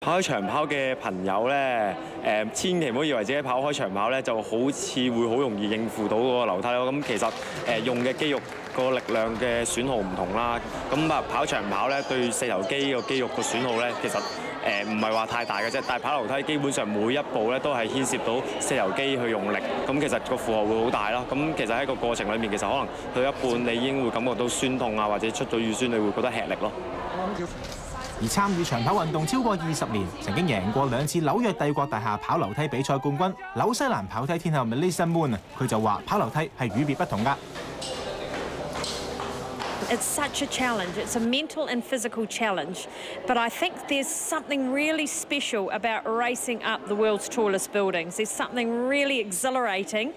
跑開長跑嘅朋友咧，千祈唔好以為自己跑開長跑咧就好似會好容易應付到嗰個樓梯咯。咁其實用嘅肌肉個力量嘅損耗唔同啦。咁啊跑長跑咧對四頭肌個肌肉個損耗咧，其實唔係話太大嘅啫。但係跑樓梯基本上每一步咧都係牽涉到四頭肌去用力，咁其實個負荷會好大咯。咁其實喺個過程裏面，其實可能去一半你已經會感覺到酸痛啊，或者出咗乳酸，你會覺得吃力咯。而參與長跑運動超過20年，曾經贏過2次紐約帝國大廈跑樓梯比賽冠軍紐西蘭跑梯天后 Melissa Moon 佢就話跑樓梯係與別不同㗎。It's such a challenge. It's a mental and physical challenge. But I think there's something really special about racing up the world's tallest buildings. There's something really exhilarating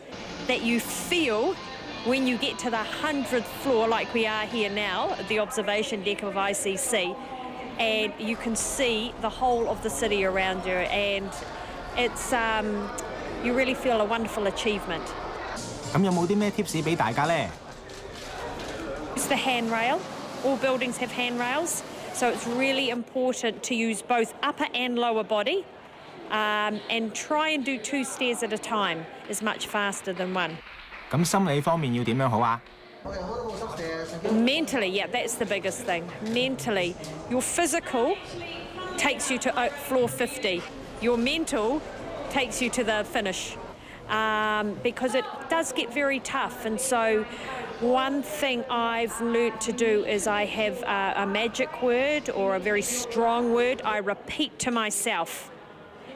that you feel when you get to the 100th floor, like we are here now, at the observation deck of ICC, and you can see the whole of the city around you, and it's you really feel a wonderful achievement. 咁有冇啲咩 tips 俾大家咧？ It's the handrail. All buildings have handrails, so it's really important to use both upper and lower body, and try and do 2 stairs at a time. Is much faster than 1. 咁心理方面要點樣好啊？ Mentally, yeah, that's the biggest thing. Mentally, your physical takes you to floor 50. Your mental takes you to the finish, because it does get very tough. And so one thing I've learnt to do is I have a magic word or a very strong word I repeat to myself,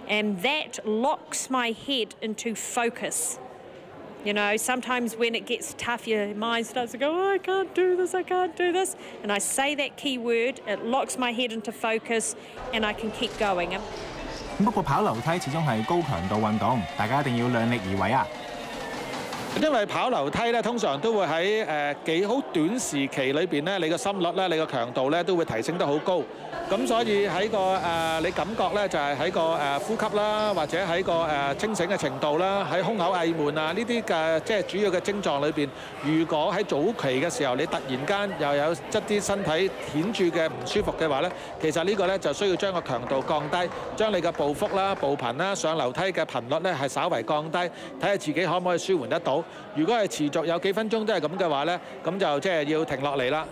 and that locks my head into focus. You know, sometimes when it gets tough, your mind starts to go, oh, I can't do this, I can't do this. And I say that key word, it locks my head into focus, and I can keep going. 不過跑樓梯始終係高強度運動，大家一定要量力而為啊！ 因為跑樓梯咧，通常都會喺幾好短時期裏邊咧，你個心率咧、你個強度咧都會提升得好高。咁所以喺個你感覺咧就係喺個呼吸啦，或者喺個清醒嘅程度啦，喺胸口翳悶啊呢啲嘅即係主要嘅症狀裏邊，如果喺早期嘅時候你突然間又有一啲身體顯著嘅唔舒服嘅話咧，其實呢個咧就需要將個強度降低，將你嘅步幅啦、步頻啦、上樓梯嘅頻率咧係稍為降低，睇下自己可唔可以舒緩得到。 如果係持續有幾分鐘都係咁嘅話咧，咁就即係要停落嚟啦。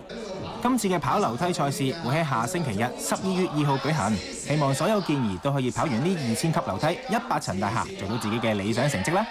今次嘅跑樓梯賽事會喺下星期日12月2號舉行，希望所有健兒都可以跑完呢2000級樓梯100層大廈，做到自己嘅理想成績啦！